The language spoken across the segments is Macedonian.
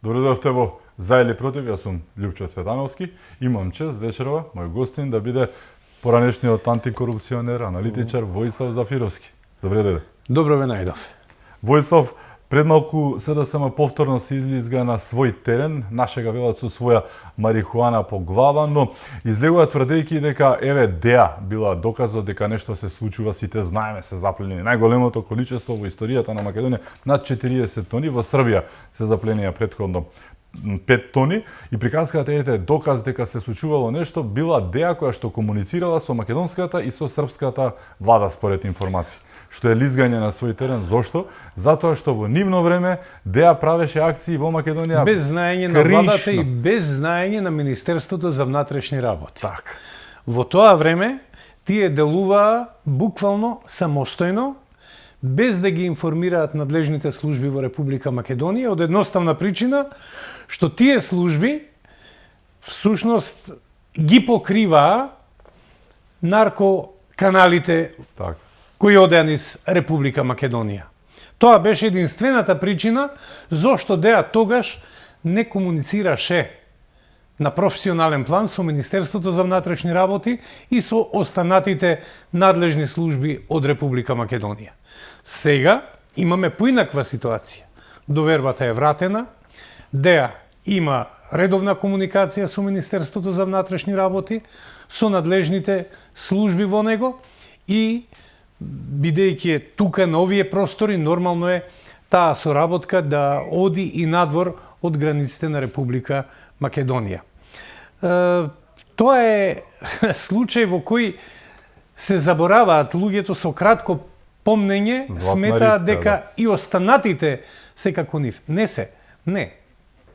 Добро дојдовте во За или против, јас сум Љупчо Цветановски. Имам чест вечерова мој гостин да биде поранешниот антикорупционер, аналитичар Војслав Зафировски. Добре дојде. Добро ве најдов. Војслав, пред малку СДСМ повторно се излизга на свој терен, нашега велат со своја марихуана по глава, но излегува тврдејќи дека еве ДЕА била доказот дека нешто се случува, сите знаеме, се запленени најголемото количество во историјата на Македонија, над 40 тони, во Србија се запленија претходно 5 тони и приказката е доказ дека се случувало нешто била ДЕА која што комуницирала со македонската и со српската влада според информации. Што е лизгање на свој терен. Зошто? Затоа што во нивно време ДЕА правеше акции во Македонија без знаење на владата и без знаење на Министерството за внатрешни работи. Так. Во тоа време тие делуваа буквално самостојно, без да ги информираат надлежните служби во Република Македонија, од едноставна причина што тие служби всушност ги покриваа наркоканалите Так. кои одеа низ Република Македонија. Тоа беше единствената причина зошто ДЕА тогаш не комуницираше на професионален план со Министерството за внатрешни работи и со останатите надлежни служби од Република Македонија. Сега имаме поинаква ситуација. Довербата е вратена, ДЕА има редовна комуникација со Министерството за внатрешни работи, со надлежните служби во него и бидејќи е тука на овие простори, нормално е таа соработка да оди и надвор од границите на Република Македонија. Тоа е случај во кој се забораваат луѓето со кратко помнење, сметаат дека и останатите се како нив. Не се. Не.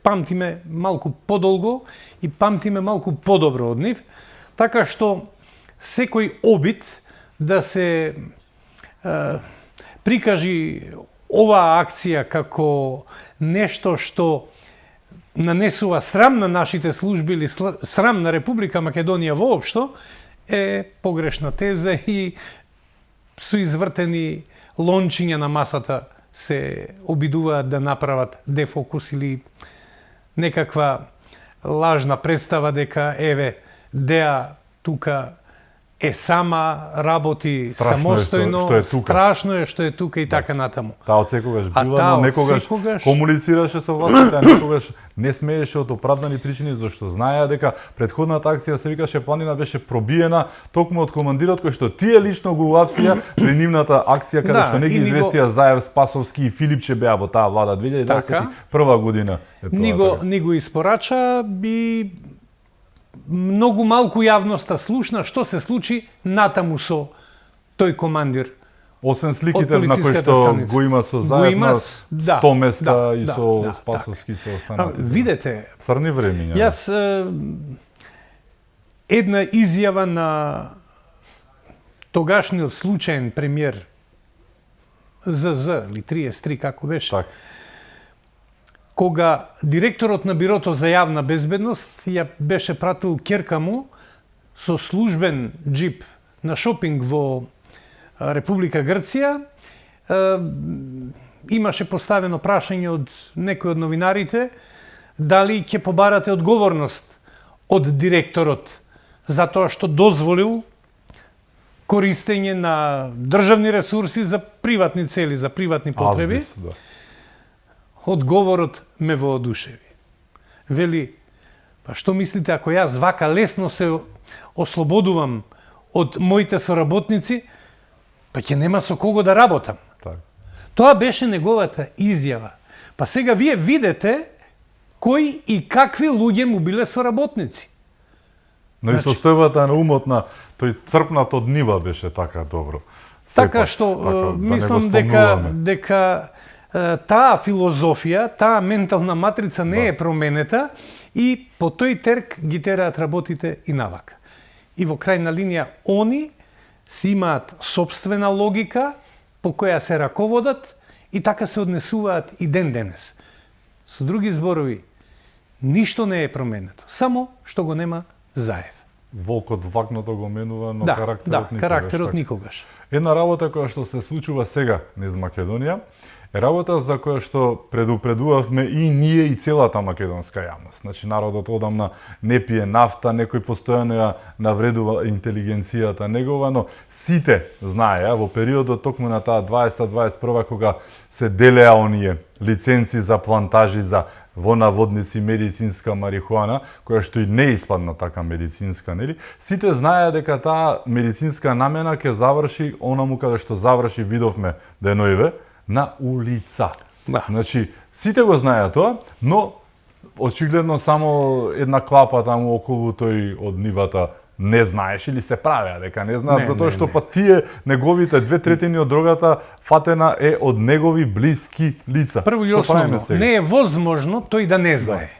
Памтиме малку подолго и памтиме малку подобро од нив, така што секој обид да се прикажи оваа акција како нешто што нанесува срам на нашите служби или срам на Република Македонија воопшто, е погрешна теза и со извртени лончиња на масата се обидуваат да направат дефокус или некаква лажна представа дека еве ДЕА тука е сама, работи самостојно, страшно е што е тука и така натаму. Таа отсекогаш била, но некогаш комуницираше со властите, а некогаш не смееше од оправдани причини, зашто знаеа дека претходната акција се викаше Планина беше пробиена токму од командирот кој што тие лично го уапсија при нивната акција каде што не ги известија Заев, Спасовски и Филипче беа во таа влада 2021 година. Ни го испорача би многу малку јавноста слушна што се случи натаму со тој командир. Освен сликите на кои што го има со Заев на 100 места и со Спасовски со останатите. Видете, црни времиња. Јас една изјава на тогашниот случаен премиер ЗЗ или 33 како беше. Так. Кога директорот на Бирото за јавна безбедност ја беше пратил ќерка му со службен джип на шопинг во Република Грција, имаше поставено прашање од некој од новинарите дали ќе побарате одговорност од директорот затоа што дозволил користење на државни ресурси за приватни цели, за приватни потреби. Одговорот ме воодушеви. Вели, па што мислите ако јас вака лесно се ослободувам од моите соработници, па ќе нема со кого да работам. Так. Тоа беше неговата изјава. Па сега вие видите кои и какви луѓе му биле соработници. Но и состојбата на умот на тој црпнат од нива беше така добро. Така што мислам дека таа филозофија, таа ментална матрица не е променета и по тој терк ги тераат работите и навака. И во крајна линија они си имаат собствена логика по која се раководат и така се однесуваат и ден денес. Со други зборови, ништо не е променето, само што го нема Заев. Волкот вакното го менува, но карактерот никогаш. Една работа која што се случува сега низ Македонија е работа за која што предупредувавме и ние и целата македонска јавност. Значи народот одамна не пие нафта, некој постојано ја навредува интелигенцијата негова, но сите знаеа во периодот токму на таа 20-21 кога се делеа оние лиценци за плантажи за во наводници медицинска марихуана, која што и не испадна така медицинска, нели? Сите знаеа дека таа медицинска намена ќе заврши онаму каде што заврши, видовме деноиве, на улица. Да. Значи, сите го знаеа тоа, но очигледно само една клапа таму околу тој од нивата не знаеш или се правеа дека не знаат, затоа што па тие неговите 2/3 од дрогата фатена е од негови блиски лица. Прво и основно, не е возможно тој да не знае.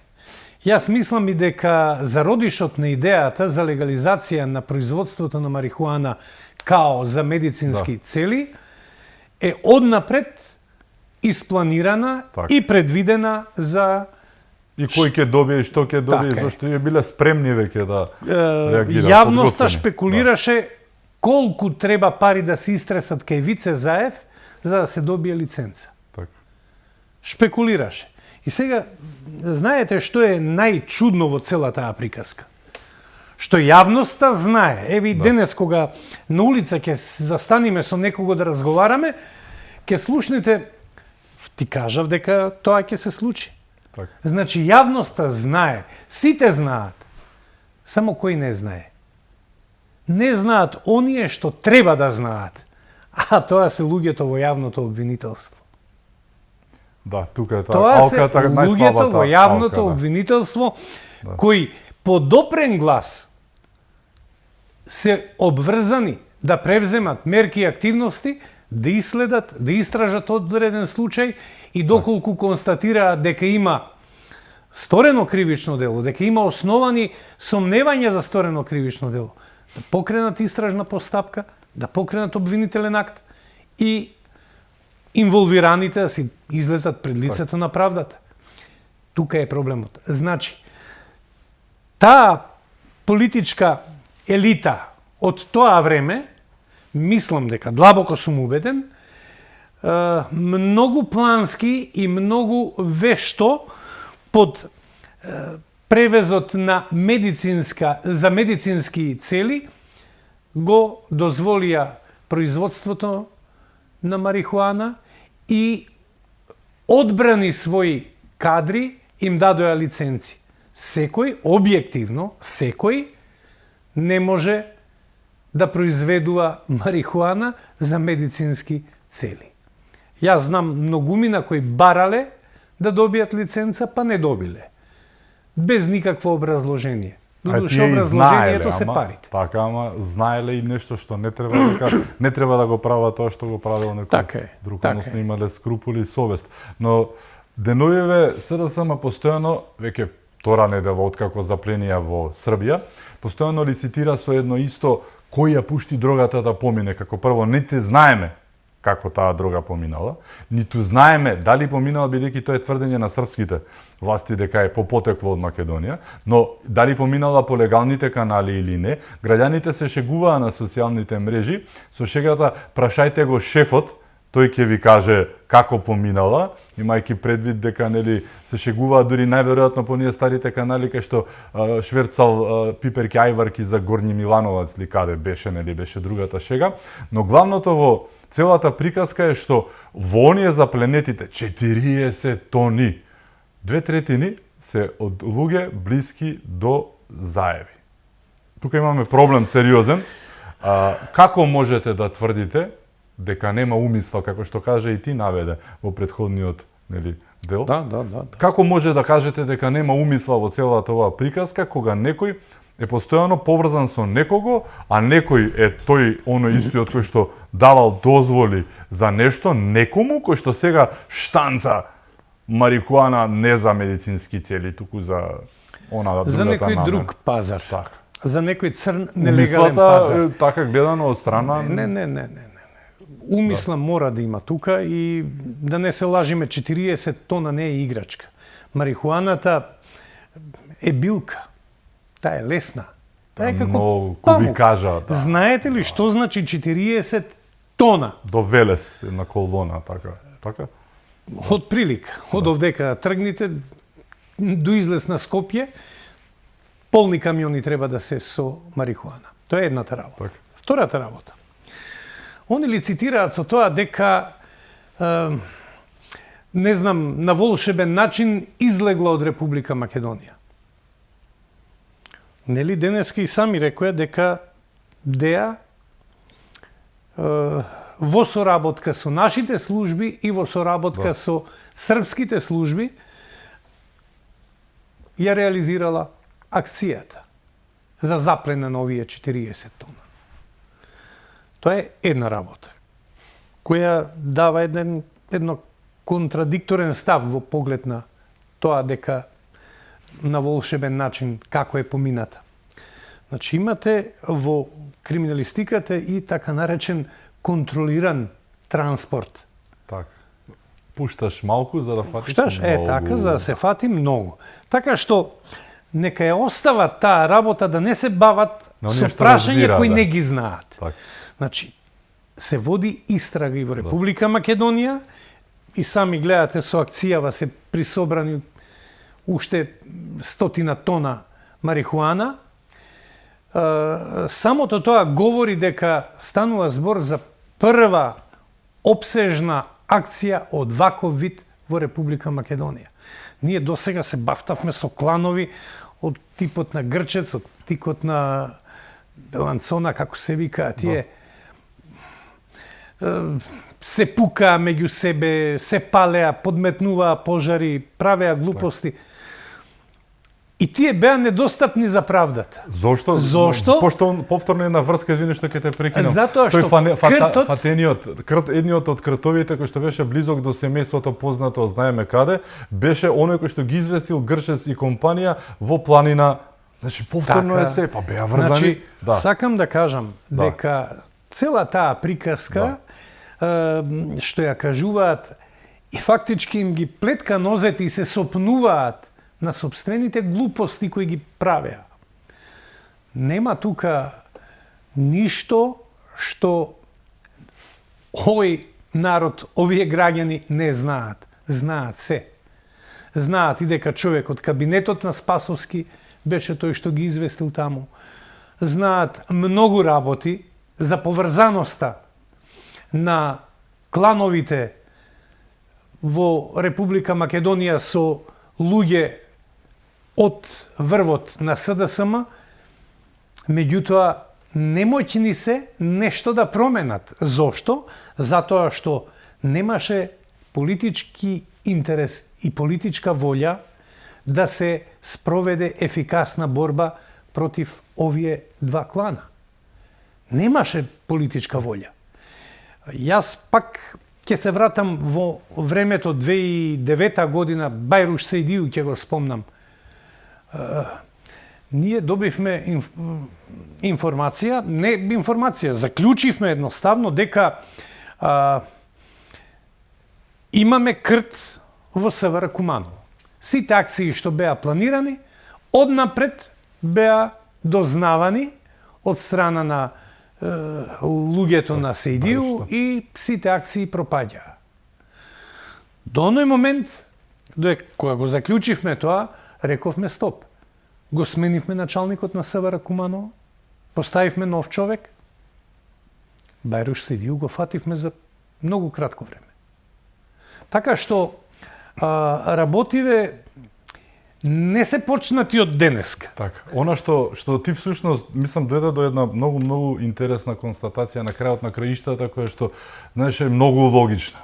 Јас мислам и дека зародишот на идејата за легализација на производството на марихуана као за медицински цели е однапред испланирана и предвидена за и кој ќе добие и што ќе добие, зашто ја биле спремни веќе да реагираат. Јавноста шпекулираше колку треба пари да се истресат кај Вице Заев за да се добие лиценца. Така. Шпекулираше. И сега, знаете што е најчудно во цела таа приказка? Што јавноста знае. Еве и денес кога на улица ќе застанеме со некого да разговараме, ќе слушнете, ти кажав дека тоа ќе се случи. Так. Значи, јавноста знае, сите знаат, само кој не знае. Не знаат оние што треба да знаат, а тоа се луѓето во јавното обвинителство. Да, тука е тоа алката, луѓето во јавното обвинителство, кои по допрен глас се обврзани да превземат мерки и активности, да иследат, да истражат одреден случај и доколку констатираат дека има сторено кривично дело, дека има основани сомневања за сторено кривично дело, да покренат истражна постапка, да покренат обвинителен акт и инволвираните да си излезат пред лицето на правдата. Тука е проблемот. Значи, таа политичка елита од тоа време, мислам дека, длабоко сум убеден, многу плански и многу вешто под превезот на за медицински цели го дозволија производството на марихуана и одбрани своји кадри им дадоа лиценци. Секој, објективно, секој не може да произведува марихуана за медицински цели. Јас знам многумина кои барале да добијат лиценца, па не добиле. Без никакво образложение. Додуше образложението се парите. Така, ама знаеле и нешто што не треба не треба да го прават тоа што го правил некој друг, односно имале скрупули и совест. Но деноиве СДСМ постојано, веќе втора недела откако запленија во Србија, постојано лицитира со едно исто кој ја пушти дрогата да помине, како прво нити знаеме како таа дрога поминала, ниту знаеме дали поминала, бидејќи тоа е тврдење на српските власти дека е попотекло од Македонија, но дали поминала по легалните канали или не, граѓаните се шегуваа на социјалните мрежи со шегата прашајте го шефот, тој ќе ви каже како поминала, имајќи предвид дека нели се шегуваа дури најверојатно по ние старите канали кај што шверцал пиперки ајварки за Горњи Милановац ли каде беше, нели беше другата шега, но главното во целата приказка е што во оние запленетите 40 тони, 2/3 се од луѓе блиски до Заеви. Тука имаме проблем сериозен. Како можете да тврдите дека нема умисла, како што каже и ти наведе во претходниот дел? Да. Како може да кажете дека нема умисла во целата оваа приказка, кога некој е постојано поврзан со некого, а некој е тој оној истиот кој што давал дозволи за нешто некому кој што сега штанца марихуана не за медицински цели, туку за она за некој намен. друг пазар. Так. За некој црн нелегален пазар. Така гледано од страна. Не. Умисла мора да има тука и да не се лажиме, 40 тона не е играчка. Марихуаната е билка. Таа е лесна. Таа е како памук. Кажа, да. Знаете ли што значи 40 тона? До Велес на колона, така. од прилика, од овдека тргните до излез на Скопје, полни камиони треба да се со марихуана. Тоа е едната работа. Так. Втората работа. Они лицитираат со тоа дека не знам, на волшебен начин излегла од Република Македонија. Нели денеска и сами рекоја дека ДЕА во соработка со нашите служби и во соработка со српските служби ја реализирала акцијата за заплена на овие 40 тона. Тоа е една работа, која дава едно контрадикторен став во поглед на тоа дека на волшебен начин како е помината. Значи имате во криминалистиката и така наречен контролиран транспорт. Така. Пушташ малку за да фатиш Пушташ, многу. така, за да се фати многу. Така што нека ја остават таа работа да не се бават Но со оние што прашања разбираат, кои да. не ги знаат. Така. Значи, се води истрага и во Република Македонија и сами гледате со акцијава се присобрани уште 100 тона марихуана. Самото тоа говори дека станува збор за прва обсежна акција од ваков вид во Република Македонија. Ние досега се бафтавме со кланови од типот на Грчец, од типот на Беланцона, како се викаат тие. Се пукаа меѓу себе, се палеа, подметнуваа пожари, правеа глупости. И тие беа недостапни за правдата. Зошто? Зошто? Пошто повторно една врска, извини што ќе те прекинам. Затоа што кртот... едниот од кртовите кој што беше близок до семејството, познато знаеме каде, беше оној кој што ги известил Грчец и компанија во планина. Значи повторно Така. е се, па беа врзани. Значи, да. сакам да кажам Да. дека цела таа приказка што ја кажуваат и фактички им ги плетка нозете и се сопнуваат на собствените глупости кои ги правеа. Нема тука ништо што овој народ, овие граѓани не знаат. Знаат се. Знаат и дека човек од кабинетот на Спасовски беше тој што ги известил таму. Знаат многу работи за поврзаноста на клановите во Република Македонија со луѓе од врвот на СДСМ, меѓутоа немоќни се нешто да променат. Зошто? Затоа што немаше политички интерес и политичка волја да се спроведе ефикасна борба против овие два клана. Немаше политичка волја. Јас пак ќе се вратам во времето 2009 година, Бајруш Сејдију ќе го спомнам. Ние добивме информација, не информација, заклучивме едноставно дека имаме крт во СВР Куманово. Сите акции што беа планирани, однапред беа дознавани од страна на луѓето на Сејдију и сите акции пропаѓаа. До оној момент, кога го заклучивме тоа, рековме стоп. Го сменивме началникот на СВР Куманово, поставивме нов човек, Бајруш Сејдију го фативме за многу кратко време. Така што работиве не се почнати од денеска. Така. Она што ти всушност мислам дојде до една многу интересна констатација на крајот на краиштата која што знаеш е многу логична.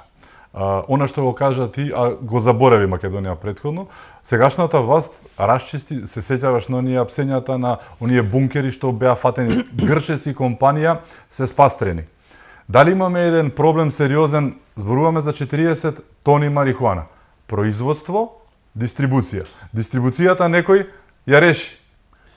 Она што го кажа ти, а го заборави Македонија претходно, сегашната власт расчисти, се сеќаваш на оние апсењата на оние бункери што беа фатени Грчец и компанија се спастрени. Дали имаме еден проблем сериозен, зборуваме за 40 тони марихуана. Производство, дистрибуција. Дистрибуцијата некој ја реши.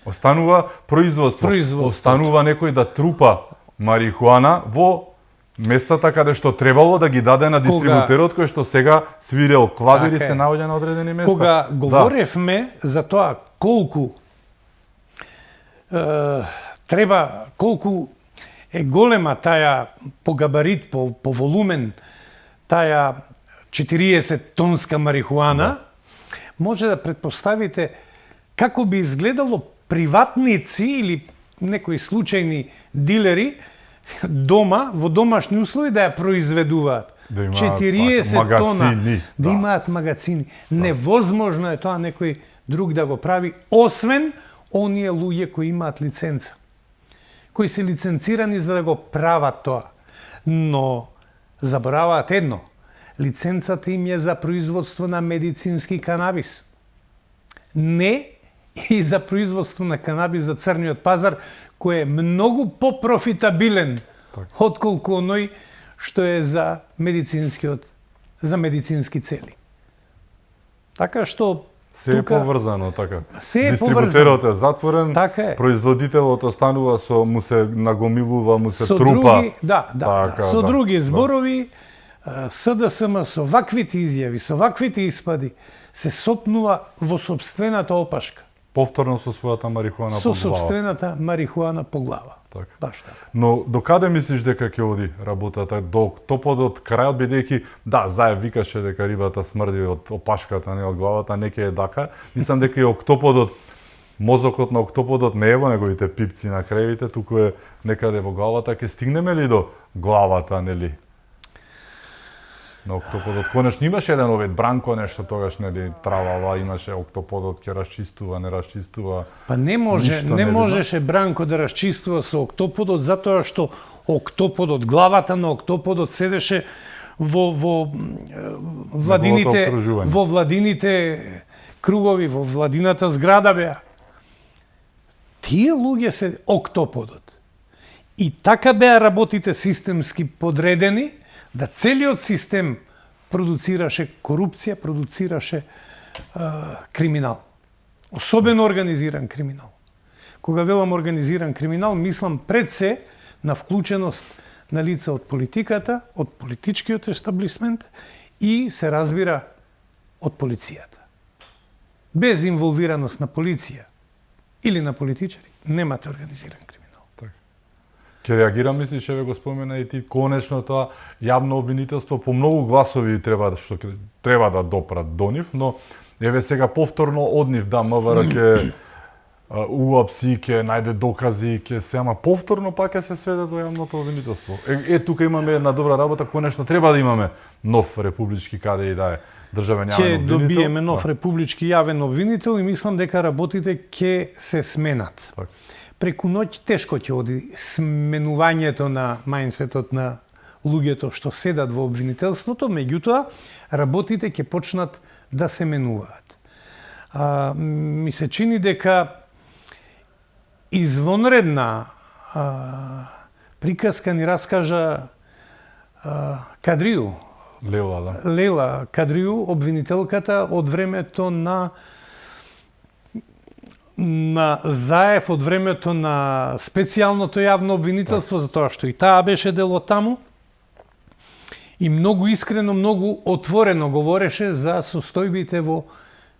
Останува производство. Останува некој да трупа марихуана во местата каде што требало да ги даде на дистрибутерот кој што сега свирел клавир и се наоѓа на одредени места. Кога говоревме за тоа колку колку е голема таа по габарит, по волумен, 40 тонска марихуана, може да предпоставите како би изгледало приватници или некои случајни дилери дома, во домашни услови да ја произведуваат. Да имаат 40 тона, магацини, да имаат магацини. Невозможно е тоа некој друг да го прави, освен оние луѓе кои имаат лиценца, кои се лиценцирани за да го прават тоа. Но забораваат едно, лиценцата им е за производство на медицински канабис. Не и за производство на канабис за црниот пазар, кој е многу попрофитабилен отколку оној што е за медицински цели. Така што се е поврзано, така. Се е Дистрибутерот е затворен, така е. Производителот останува му се нагомилува, му се со трупа. Други, со други зборови, СДСМ со ваквите изјави, со ваквите испади, се сопнува во собствената опашка. Повторно со својата марихуана по глава. Со собствената марихуана по глава. Така. Баш така. Но до каде мислиш дека ќе оди работата? До октоподот крајот, бидејќи Заев викаше дека рибата смрди од опашката, не од главата, не ќе е дака. Мислам дека и октоподот, мозокот на октоподот не е во неговите пипци на кревите, туку е некаде во главата. Ќе стигнеме ли до главата, нели? На октоподот. Конечно имаше еден овид Бранко нешто тогаш, нели, травава, имаше октоподот ќе расчистува, не расчистува. Па не можеше Бранко да расчистува со октоподот затоа што октоподот, главата на октоподот седеше во владините кругови, во владината зграда беа. Тие луѓе се октоподот. И така беа работите системски подредени, да целиот систем продуцираше корупција, продуцираше криминал. Особено организиран криминал. Кога велам организиран криминал, мислам пред се на вклученост на лица од политиката, од политичкиот естаблисмент и се разбира од полицијата. Без инволвираност на полиција или на политичари немате организиран криминал. Ќе реагира, мислиш, еве го спомена и ти, конечно тоа јавно обвинителство по многу гласови треба да допрат до нив, но еве сега повторно од нив, МВР ќе уапси, ќе најде докази, ќе се, ама повторно пак ќе се сведе до јавното обвинителство. Тука имаме една добра работа, конечно треба да имаме нов републички каде и да е државен јавен обвинител. Ќе добиеме нов републички јавен обвинител и мислам дека работите ќе се сменат. Так. Преку ноќ тешко ќе оди сменувањето на мајнсетот на луѓето што седат во обвинителството, меѓутоа работите ќе почнат да се менуваат. Ми се чини дека извонредна приказка ни раскажа Кадрију. Лела Кадрију, обвинителката од времето на Заев, од времето на специјалното јавно обвинителство, затоа што и таа беше дел од таму. И многу искрено, многу отворено говореше за состојбите во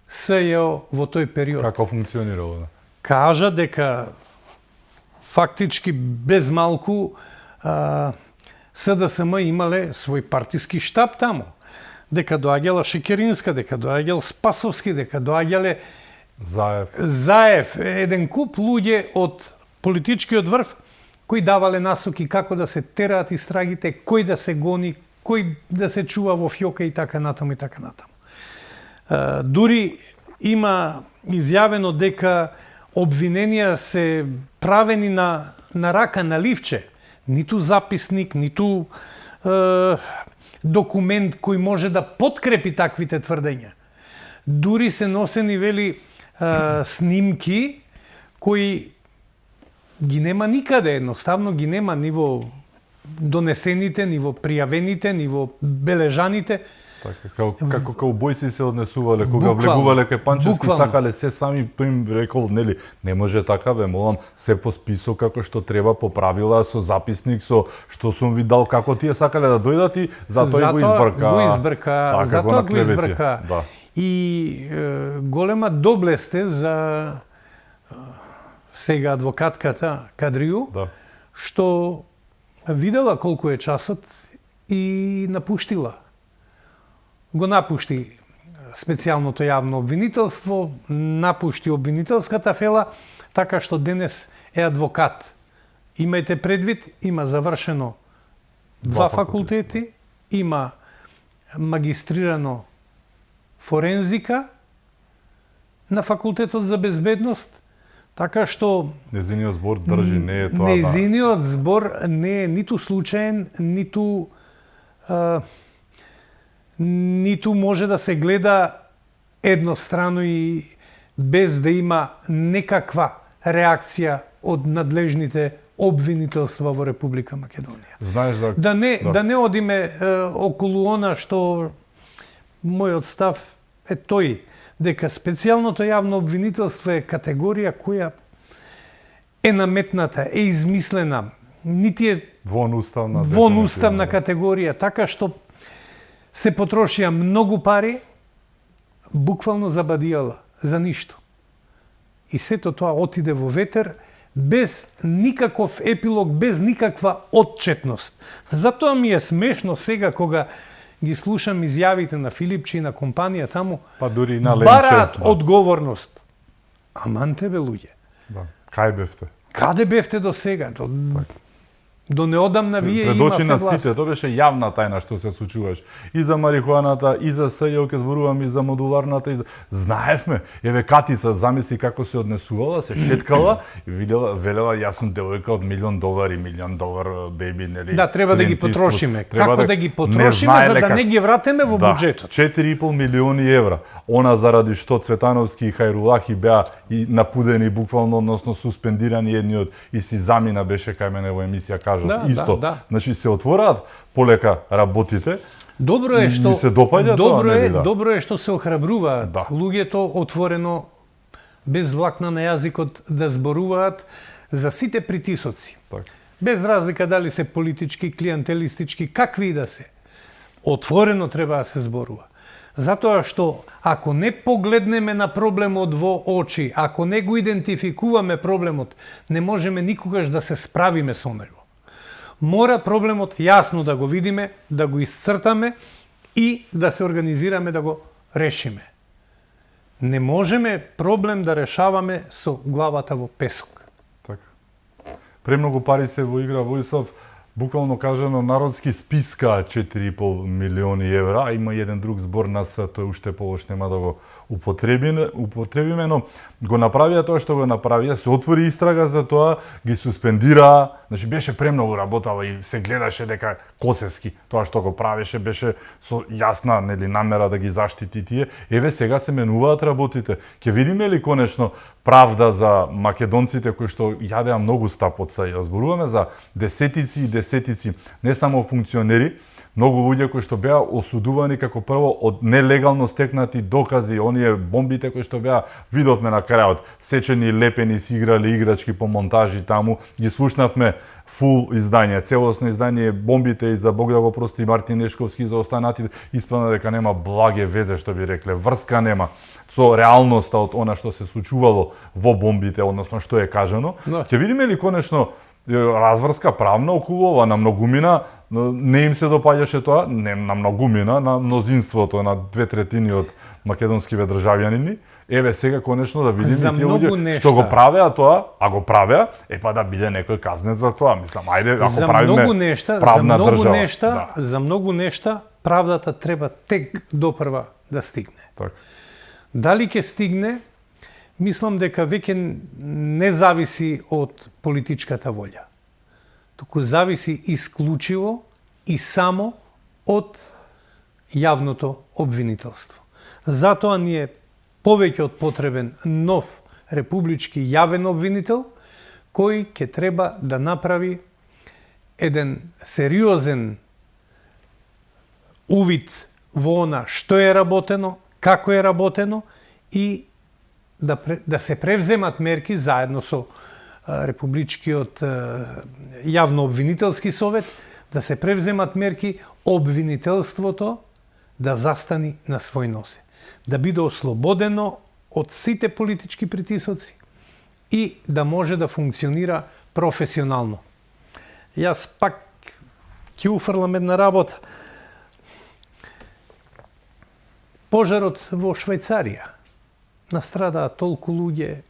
СЈО во тој период. Како функционирало? Кажа дека фактички без малку СДСМ имале свој партиски штаб таму. Дека доаѓала Шекеринска, дека доаѓал Спасовски, дека доаѓале Заев, еден куп луѓе од политичкиот врв кои давале насоки како да се тераат истрагите, кој да се гони, кој да се чува во фјока и така натаму и така натаму. Дури има изјавено дека обвиненија се правени на рака, на ливче. Ниту записник, ниту документ кој може да подкрепи таквите тврдења. Дури се носени, вели, снимки кои ги нема никаде, едноставно ги нема ни во донесените, ни во пријавените, ни во бележаните. Така, како каубојци се однесувале, кога влегувале кај Панчевски, сакале се сами, тој им рекол, нели, не може така, бе, молам, се по список како што треба, по правила, со записник, со што сум ви дал, како тие сакале да дојдат и затоа го избрка. Затоа го избрка. Да. И голема доблесте за сега адвокатката Кадрију, да, што видела колку е часот и напуштила го напушти специјалното јавно обвинителство, напушти обвинителската фела, така што денес е адвокат. Имајте предвид, има завршено два факултети, има магистрирано форензика на факултетот за безбедност, така што Незиниот збор држи, не е тоа. Незиниот збор не е ниту случаен, ниту може да се гледа еднострано и без да има некаква реакција од надлежните обвинителства во Република Македонија. Знаеш Да не одиме околу она што мојот став е тој, дека специјалното јавно обвинителство е категорија која е наметната, е измислена, нити е вон уставна категорија, така што се потрошија многу пари буквално за бадијала, за ништо. И сето тоа отиде во ветер, без никаков епилог, без никаква отчетност. Затоа ми е смешно сега кога ги слушам изјавите на Филипче и на компанија таму, па дури и на Ленче, бараат одговорност. Аман тебе луѓе. Да. Кај бевте? Каде бевте до сега? До неодамна вие пред очи имавте на власт. сите, тоа беше јавна тајна што се случуваш. И за марихуаната, и за СЈО ке зборувам, и за модуларната, и за... Знаевме, еве Катица, замисли како се однесувала, се шеткала и велела, јас сум девојка од $1,000,000, $1,000,000 беби, нели? Да, треба да ги потрошиме. Треба Како да ги потрошиме за да не ги вратиме во буџетот? 4,5 милиони евра. Она заради што Цветановски и Хајрулахи беа и напудени буквално, односно суспендирани едниот и си замина беше кај мене во емисија исто. Значи се отвораат полека работите. Добро е што ми се допаѓа тоа, добро е што се охрабруваат луѓето отворено без влакна на јазикот да зборуваат за сите притисоци. Так. Без разлика дали се политички, клиентелистички, какви и да се. Отворено треба да се зборува. Затоа што ако не погледнеме на проблемот во очи, ако не го идентификуваме проблемот, не можеме никогаш да се справиме со него. Мора проблемот јасно да го видиме, да го исцртаме и да се организираме да го решиме. Не можеме проблем да решаваме со главата во песок. Така. Премногу пари се во игра, Војслав, буквално кажано, народски списка 4,5 милиони евра, а има еден друг збор нас, тој уште полош нема да го употребиме, но го направија тоа што го направија, се отвори истрага за тоа, ги суспендираа, значи беше премногу работава и се гледаше дека Косевски, тоа што го правеше беше со јасна, нели, намера да ги заштити тие. Еве сега се менуваат работите. Ќе видиме ли конечно правда за македонците кои што јадеа многу стап од СЈО? Зборуваме за десетици и десетици, не само функционери, многу луѓе кои што беа осудувани како прво од нелегално стекнати докази, оние бомбите кои што беа, видовме на крајот, сечени, лепени, си играли играчки по монтажи таму, ги слушнавме фул издање, целосно издање, бомбите и за Бог да го прости Мартин Нешковски, за останатите, испадна дека нема благе везе, што би рекле, врска нема со реалноста од она што се случувало во бомбите, односно што е кажано. Ќе видиме ли конечно разврска правна околу ова? На многумина не им се допаѓаше тоа, не на многумина, на мнозинството, на 2/3 од македонскиве државјанини. Еве сега конечно да видиме тие луѓе што го правеа тоа, а го правеа, па да биде некој казнет за тоа. Мислам, ајде, ако правиме правна држава. За многу нешта правдата треба тек допрва да стигне. Так. Дали ќе стигне, мислам дека веќе не зависи од политичката волја. Туку зависи исклучиво и само од јавното обвинителство. Затоа ни е повеќе од потребен нов републички јавен обвинител, кој ќе треба да направи еден сериозен увид во она што е работено, како е работено и да се превземат мерки заедно со Републичкиот јавно-обвинителски совет, да се превземат мерки обвинителството да застани на свој носе, да биде ослободено од сите политички притисоци и да може да функционира професионално. Јас пак ќе уфрлам една работа. Пожарот во Швајцарија. Настрадаа толку луѓе,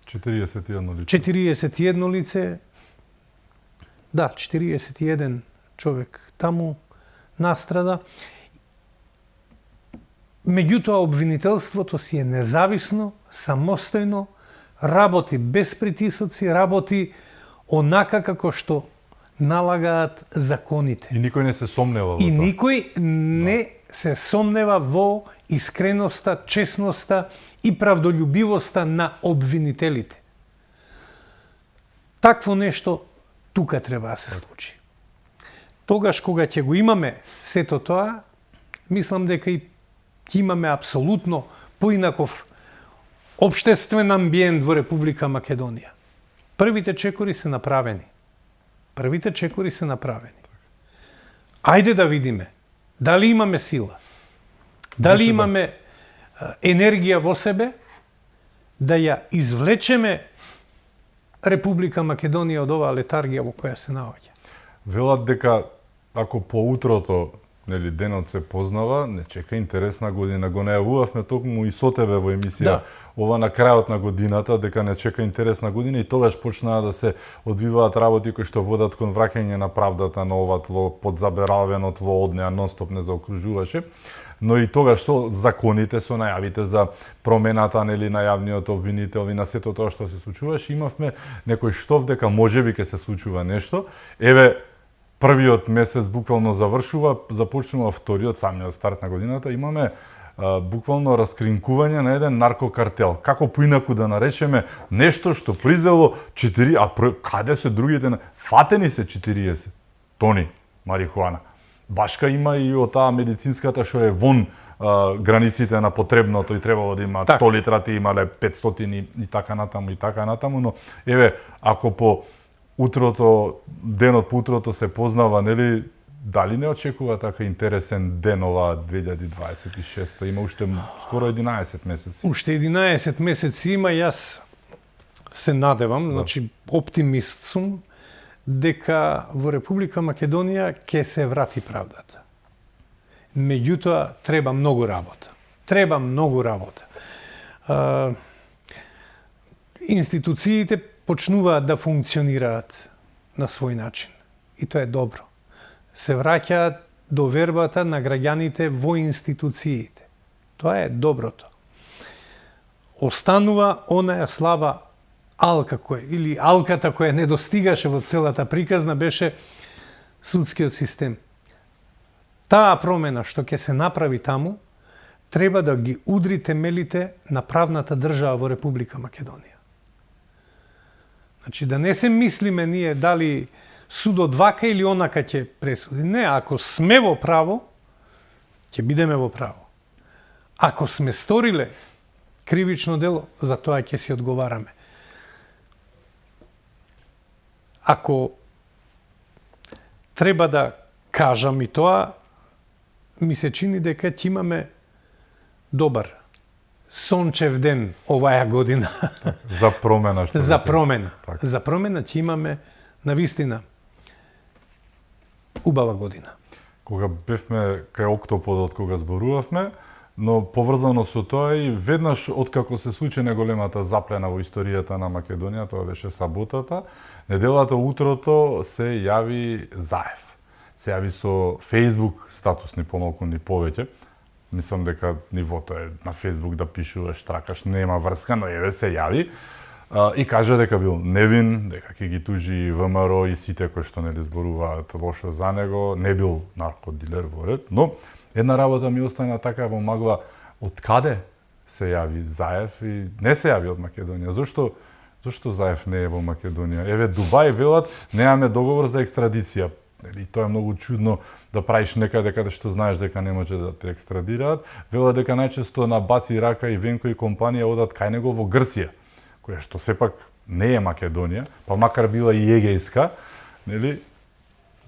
41 лице. 41 лице, да, 41 човек таму настрада. Меѓутоа, обвинителството си е независно, самостојно, работи без притисоци, работи онака како што налагаат законите. И никој не се сомнева во И тоа. никој не се сомнева во искреноста, честноста и правдолюбивоста на обвинителите. Такво нешто тука треба да се случи. Тогаш кога ќе го имаме сето тоа, мислам дека и ќе имаме апсолутно поинаков општествен амбиент во Република Македонија. Првите чекори се направени. Ајде да видиме дали имаме сила, дали имаме енергија во себе да ја извлечеме Република Македонија од оваа летаргија во која се наоѓа. Велат дека ако по утрото, нели, денот се познава, не чека интересна година. Го најавувавме токму и со тебе во емисија Да. ова на крајот на годината, дека не чека интересна година и тогаш почнаа да се одвиваат работи кои што водат кон враќање на правдата на ова тло, подзаберавено тло од неа нонстоп не заокружуваше. Но и тогаш со законите, со најавите за промената, нели, на јавниот обвинител и на сето тоа што се случуваше, имавме некој штов дека можеби ќе се случува нешто. Еве, првиот месец буквално завршува, започнува вториот, самиот старт на годината, имаме буквално раскринкување на еден наркокартел. Како поинаку да наречеме нешто што произвело 4, каде се другите? Фатени се 40 тони марихуана. Башка има и од таа медицинската што е вон границите на потребното и требало да има 100 литрати, имале 500 и така натаму, но еве, ако по утрото, денот по утрото се познава, нели, дали не очекува така интересен ден ова 2026? Има уште скоро 11 месеци. Уште 11 месеци има, јас се надевам, значи оптимист сум, дека во Република Македонија ќе се врати правдата. Меѓутоа, треба многу работа. Институциите почнуваат да функционираат на свој начин. И тоа е добро. Се враќаат довербата на граѓаните во институциите. Тоа е доброто. Останува онаја слаба алка или алката која не достигаше во целата приказна, беше судскиот систем. Таа промена што ќе се направи таму, треба да ги удри темелите на правната држава во Република Македонија. Значи, да не се мислиме ние дали судот вака или онака ќе пресуди. Не, ако сме во право, ќе бидеме во право. Ако сме сториле кривично дело, за тоа ќе си одговараме. Ако треба да кажам и тоа, ми се чини дека ќе имаме добар сончев ден оваја година. За промена што За промена. Така. За промена ќе имаме навистина убава година. Кога бевме кај октоподот, кога зборувавме, но поврзано со тоа и веднаш откако се случи неголемата заплена во историјата на Македонија, тоа беше саботата, неделата утрото се јави Заев. Се јави со Facebook статус, ни помалку ни повеќе. Мислам дека нивото е на Facebook да пишуваш, тракаш, нема врска, но еве се јави и кажа дека бил невин, дека ќе ги тужи ВМРО и сите кои што нели зборуваат лошо за него, не бил наркодилер во ред, но една работа ми остана така во магла, од каде се јави Заев и не се јави од Македонија. Зошто Заев не е во Македонија? Еве Дубај велат, немаме договор за екстрадиција. Или тоа е многу чудно да правиш некаде каде што знаеш дека не може да те екстрадираат. Велат дека најчесто на Баци Рака и Венко и компанија одат кај него во Грција, која што сепак не е Македонија, па макар била и Егејска, нели?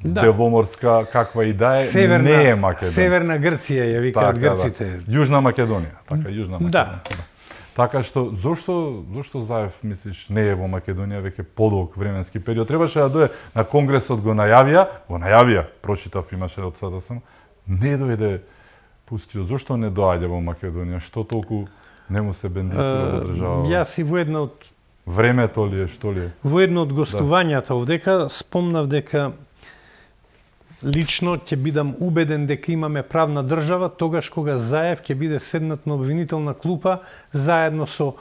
Да. Беломорска, каква и да е, не е Македонија. Северна Грција ја викаат грците. Да. Јужна Македонија, така, Јужна Македонија. Да. Така што, зошто Заев, мислиш, не е во Македонија веќе подолг временски период? Требаше да дојде на Конгресот, го најавија, прочитав, имаше од СДСМ, не дојде пустио. Зошто не доаѓа во Македонија? Што толку не му се бендисува во држава? Јас и во една од Времето ли е, што ли е? Во едно од гостувањата овдека спомнав дека лично ќе бидам убеден дека имаме правна држава тогаш кога Заев ќе биде седнат на обвинителна клупа заедно со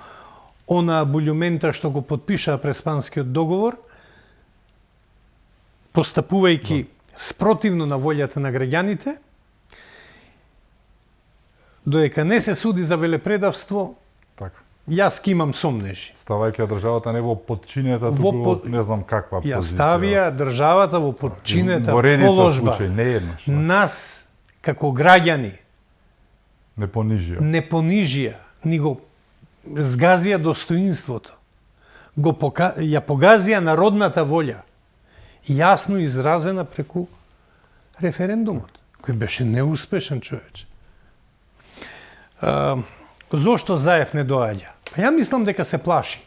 она аболјумента што го потпишаа Преспанскиот договор, постапувајќи спротивно на волјата на граѓаните, додека не се суди за велепредавство, Така. јас ки имам сомнежи. Ставајќи државата не во подчинета, туку не знам каква позиција. Ја ставија државата во подчинета во редица положба. случаи, не еднаш. Нас, како граѓани, Не понижија. не понижија, ни го згазија достоинството. Ја погазија народната волја, јасно изразена преку референдумот, кој беше неуспешен, човече. Зошто Заев не доаѓа? Па ја мислам дека се плаши.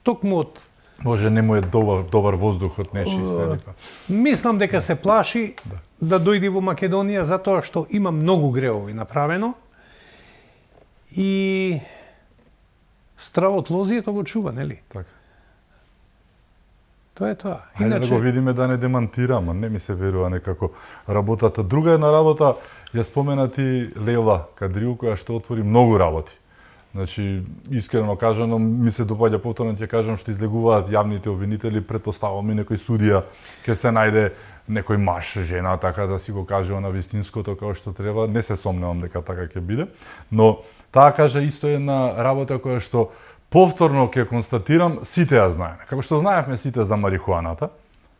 Токму од Може не му е добар воздухот, не чист. Мислам дека се плаши да дојде во Македонија затоа што има многу греови направено и стравот лозието го чува, нели? Така. Тоа е тоа. Хајде да го видиме да не демантирам, не ми се верува некако работата. Друга една работа, ја споменати Лейла Кадрил, која што отвори многу работи. Значи, искрено кажано, ми се допаѓа, повторно ќе кажам, што излегуваат јавните обвинители, претпоставувам и некој судија ќе се најде некој маж, жена, така да си го каже на вистинското како што треба. Не се сомневам дека така ќе биде, но таа кажа исто една работа која што повторно ќе констатирам, сите ја знаеме. Како што знаевме сите за марихуаната,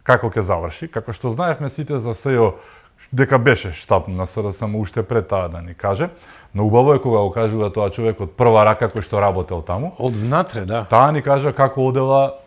како ќе заврши, како што знаевме сите за СЈО, дека беше штаб на СРСМ уште пред таа да ни каже, но убаво е кога го кажува тоа човек од прва рака кој што работел таму. Од внатре, да. Таа ни кажа како одела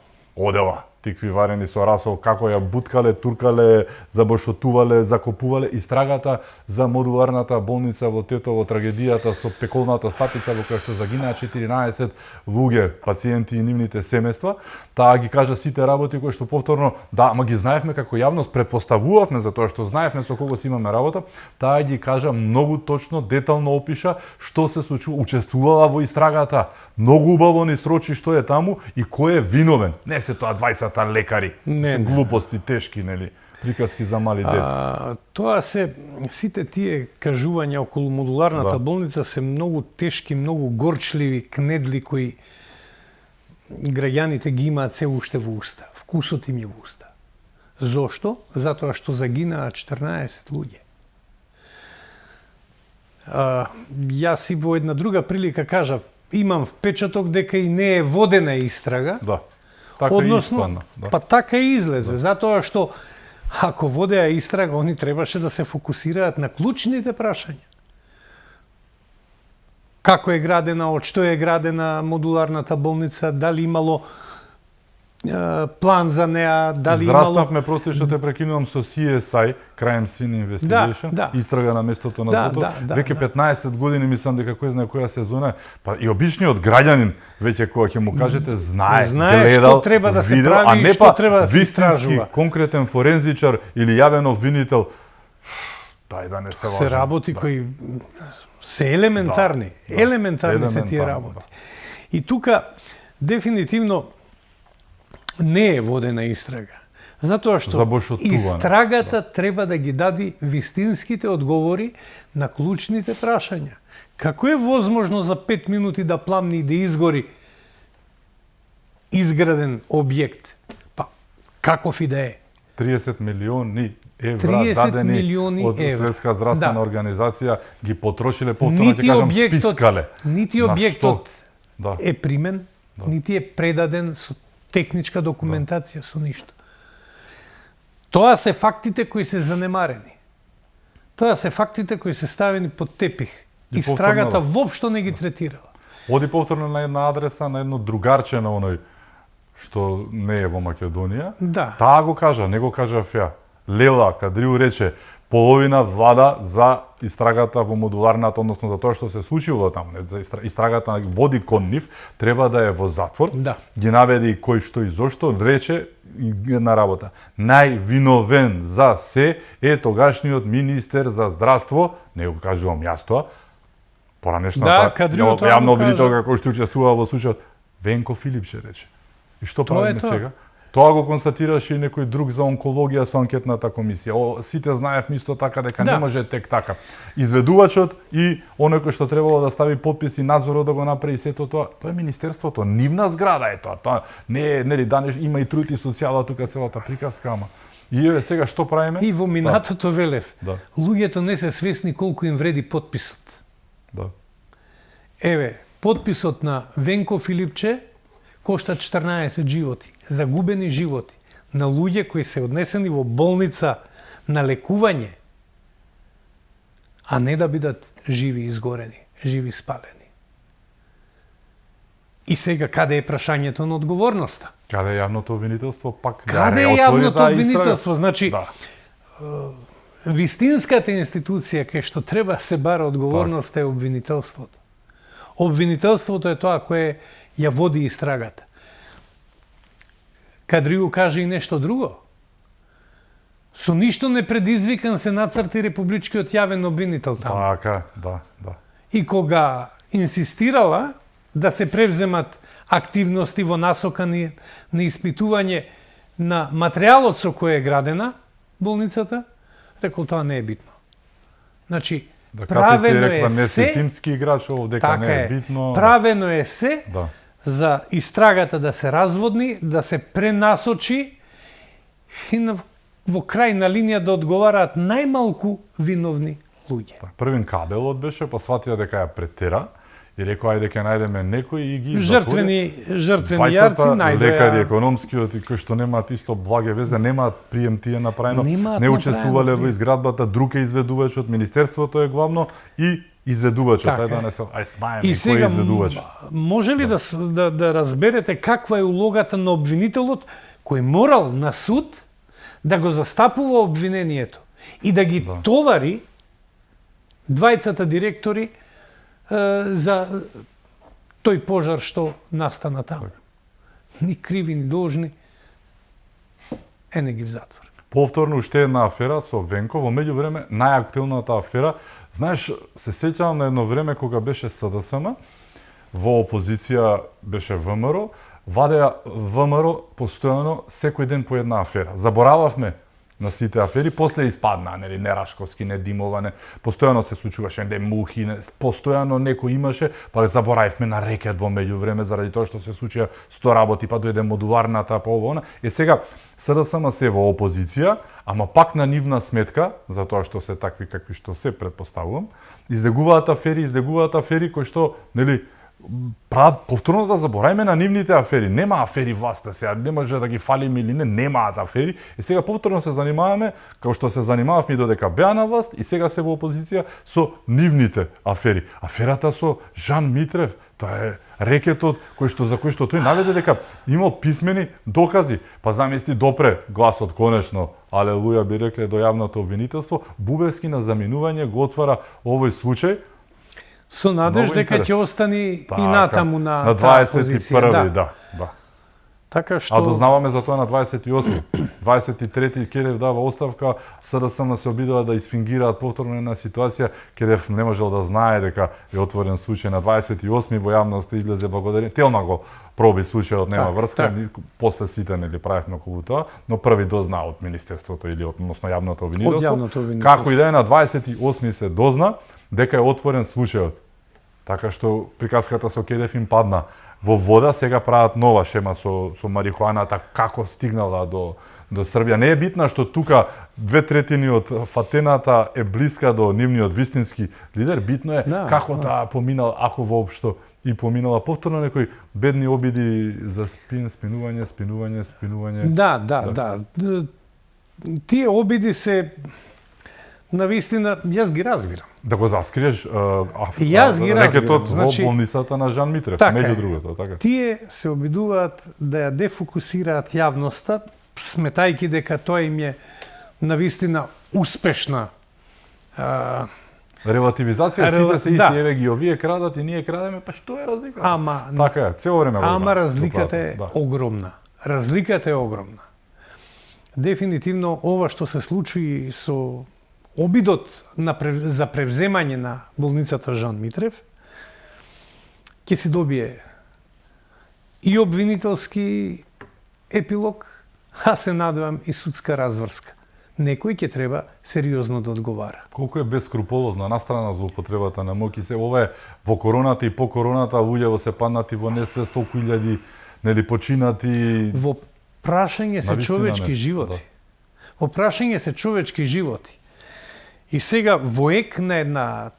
тикви варени со расол, како ја буткале, туркале, забошотувале, закопувале истрагата за модуларната болница во Тетово, трагедијата со пеколната стапица во која што загинаа 14 луѓе, пациенти и нивните семејства. Таа ги кажа сите работи кои што повторно, да, ама ги знаевме како јавност, предпоставувавме за тоа што знаевме со кого си имаме работа. Таа ги кажа многу точно, детално опиша што се случува, учествувала во истрагата. Многу убаво ни срочи што е таму и кој е виновен. Не се тоа 20 лекари, Не, глупости тешки, нели, приказки за мали деца. Тоа се сите тие кажувања околу модуларната Да. болница се многу тешки, многу горчливи, кнедли кои граѓаните ги имаат се уште во уста. Вкусот им е во уста. Зошто? Затоа што загинаа 14 луѓе. Јас и во една друга прилика кажав, имам впечаток дека и не е водена истрага. Да. Така Односно, и испадна. Да. па така и излезе, затоа што ако водеа истрага, они требаше да се фокусираат на клучните прашања. Како е градена, од што е градена модуларната болница, дали имало план за неа, дали имало... Израставме, просто што те прекинувам со CSI, Crime Scene Investigation, Да. истрага на местото на Да, злото. да, Веќе да. 15 години, мислам дека кој знае која сезона, па и обичниот граѓанин, веќе кога ќе му кажете, знае гледал, што треба да се видел, прави а и не што треба да се вистински, истражува. конкретен форензичар или јавен обвинител, дај да не се се лажем. работи кои се елементарни, Да, елементарни се тие елементарно, работи. И тука дефинитивно не е водена истрага. Затоа што Забошотуване. истрагата треба да ги дади вистинските одговори на клучните прашања. Како е возможно за 5 минути да пламне и да изгори изграден објект? Па, каков и да е? 30 милиони евра 30 дадени милиони од евра. Светска здравствена Да. организација, ги потрошиле, повторно ќе кажам, спискале. нити На објектот што? Да. е примен, нити е предаден со техничка документација, со ништо. Тоа се фактите кои се занемарени. Тоа се фактите кои се ставени под тепих. И Истрагата повторно, воопшто не ги третирала. Оди повторно на една адреса, на едно другарче на оној што не е во Македонија. Да. Таа го кажа, не го кажав ја. Лела Кадрил рече, половина влада за истрагата во модуларната, односно за тоа што се случило таму, за истрагата води кон нив, треба да е во затвор. Да. Ги наведе и кој што и зошто, рече една работа. Највиновен за се е тогашниот министер за здравство, не го кажувам јас тоа, Поранешната кадриото јавна му кажа. обвинителка кој што учествува во случајот Венко Филипче рече. И што Тоа е правиме тоа. сега? Тоа го констатираше и некој друг за онкологија со анкетната комисија. Сите знаевме исто така дека не може тек така. Изведувачот и оној кој што требало да стави подпис и надзорот да го направи сето тоа, тоа е министерството, нивна зграда е тоа. Тоа не е, нели, данеш има и труд и социјала тука целата приказка, ама. И еве сега што правиме? И во минатото велев, Да. луѓето не се свесни колку им вреди подписот. Да. Еве, подписот на Венко Филипче кошта 14 животи, загубени животи на луѓе кои се однесени во болница на лекување, а не да бидат живи изгорени, живи спалени. И сега каде е прашањето на одговорноста? Каде е јавното обвинителство пак Каде е отвори јавното таа истрага? обвинителство? Значи, Да. вистинската институција кај што треба се бара одговорност е обвинителството. Обвинителството е тоа кое ја води истрагата. Кадриу каже и нешто друго. Со ништо не предизвикан се нацрти републичкиот јавен обвинител таму. Така, да. И кога инсистирала да се превземат активности во насока на испитување на материјалот со кој е градена болницата, рекол тоа не е битно. Значи, Да, правено рекла, е не се, си тимски играч, ово дека така не е е, битно. правено е се Да. за истрагата да се разводни, да се пренасочи и во крај на линија да одговараат најмалку виновни луѓе. Првин кабелот беше, па сватија дека ја претера и рекоа ајде ќе најдеме некој и ги Жртвени Двајцата јарци најдоа. лекари економскиот и кои што немаат исто благе везе, немаат прием тие направено, Немаат не направено учествувале во прием. изградбата, друг е изведувачот, министерството е главно и изведувачот, Така ајде да е. не се, знаеме И кој е сега, изведувач. може ли да разберете каква е улогата на обвинителот кој морал на суд да го застапува обвинението и да ги товари двајцата директори за тој пожар што настана таму. Ни криви, ни должни, не ги в затвор. Повторно уште една афера со Венко, во меѓувреме најактуелната афера. Знаеш, се сеќавам на едно време кога беше СДСМ, во опозиција беше ВМРО, вадеа ВМРО постојано секој ден по една афера. Заборававме на сите афери, после испадна, нели, не Рашковски, не Димова, постојано се случуваше, не Мухи, постојано некој имаше, па заборавивме на рекет во меѓувреме заради тоа што се случија 100 работи, па дојде модуларната, па ово она. И сега СДСМ се во опозиција, ама пак на нивна сметка, за тоа што се такви какви што се предпоставувам, излегуваат афери кои што, нели, прават повторно да заборајме на нивните афери. Нема афери власта сега, не може да ги фалиме или не, немаат афери. И сега повторно се занимаваме, како што се занимававме додека беа на власт, и сега се во опозиција со нивните афери. Аферата со Жан Митрев, тоа е рекетот за кој што тој наведе дека имал писмени докази. Па замисли допре гласот конечно, алелуја би рекле до јавното обвинителство, Бубевски на заминување го отвара овој случај. Со надеж дека ќе остани и натаму на таа 21-ви, да. Така што... А дознаваме за тоа на 28. 23-ти Кедев дава оставка, СДСМ се обидува да изфингираат повторно една ситуација, Кедев не можел да знае дека е отворен случај на 28 во јавноста излезе благодарение. Телма го проби случајот, нема врска, после сите нели правевме околу тоа, но први дозна од министерството или односно јавното обвинителство. Како и да е на 28 се дозна дека е отворен случајот. Така што приказката со Кедев им падна во вода, сега прават нова шема со марихуаната, како стигнала до Србија. Не е битна што тука 2/3 од фатената е блиска до нивниот вистински лидер, битно е како таа поминала, ако воопшто и поминала повторно некои бедни обиди за спинување. Да. Тие обиди се навистина, јас ги разбирам. Да го заскриеш јас ги разбирам. Значи, во болницата на Жан Митрев, меѓу другото, така. Тие се обидуваат да ја дефокусираат јавноста, сметајќи дека тоа им е навистина успешна релативизација, сите се исти, еве ги овие крадат и ние крадеме, па што е разликата? Така е, цело време го. Ама разликата е огромна. Разликата е огромна. Дефинитивно ова што се случи со обидот за превземање на болницата Жан Митрев, ќе си добие и обвинителски епилог, а се надевам и судска разврска. Некој ќе треба сериозно да одговара. Колку е бескруполозно на страна злоупотребата на моќ и се ова е во короната и по короната луѓе се паднати во несвест, толку илјади нели починати. Во прашање се Навистина човечки не, животи. да. Во прашање се човечки животи. И сега во ек на една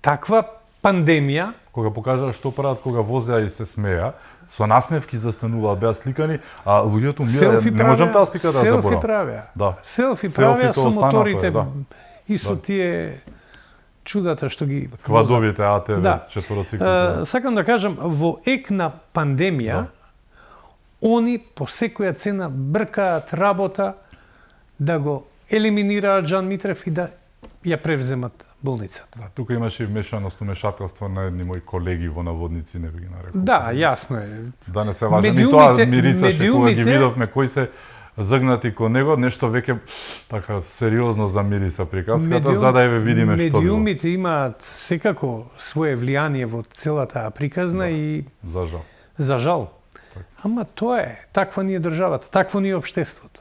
таква пандемија, Кога покажаа што прават, кога возеа и се смеа, со насмевки застануваа, беа сликани, а луѓето умираат. Не можам таа слика да ја селфи заборавам. правеа. Да. Селфи Селфито правеа со останато моторите е, да. и со тие чудата што ги Квадовите АТВ, Да. четвороциклите. Сакам да кажам, во ек на пандемија, они по секоја цена бркаат работа да го елиминираат Жан Митрев и да ја превземат болницата. Да, тука имаше и вмешаност, умешателство на едни мои колеги во наводници, не би ги нарекол. Да, јасно е. Да не се лажем, и тоа мирисаше кога ги медиумите- видовме кои се загнати кон него, нешто веќе така сериозно замириса приказката, за да ја видиме што било. Медиумите имаат секако свое влијание во целата таа приказна и За жал. за жал. Ама тоа е, таква ни е државата, такво ни е општеството.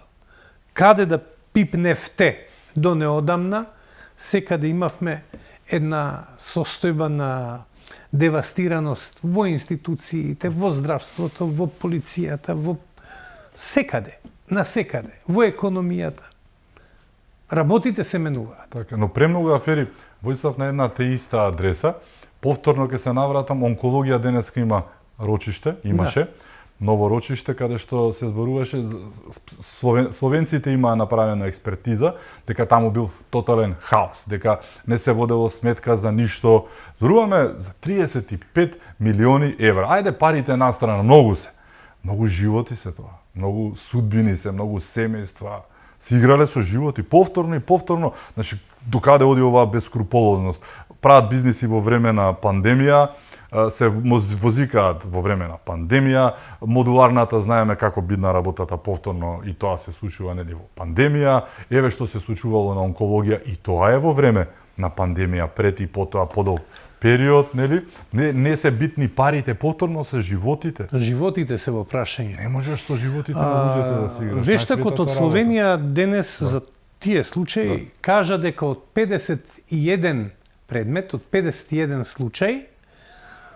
Каде да пипневте до неодамна, секаде имавме една состојба на девастираност во институциите, во здравството, во полицијата, во секаде, на секаде, во економијата. Работите се менуваат. Така, но премногу афери, Војслав, на една те иста адреса, повторно ќе се навратам, онкологија денеска има рочиште, имаше, ново рочиште каде што се зборуваше, словенците имаа направена експертиза, дека таму бил тотален хаос, дека не се водело сметка за ништо. Зборуваме за 35 милиони евра. Ајде парите на страна, многу се. Многу животи се тоа, многу судбини се, многу семејства, се играле со животи, повторно и повторно. Значи, докаде оди оваа бескруполозност? Прават бизниси во време на пандемија, се возикаат во време на пандемија, модуларната знаеме како бидна работата повторно и тоа се случува нели во пандемија, еве што се случувало на онкологија и тоа е во време на пандемија, пред и потоа подолг период, нели? Не се битни парите, повторно се животите. Животите се во прашање. Не можеш со животите на луѓето да се играш. Вештакот од Најсветата Словенија денес за тие случаи кажа дека од 51 предмет, од 51 случај,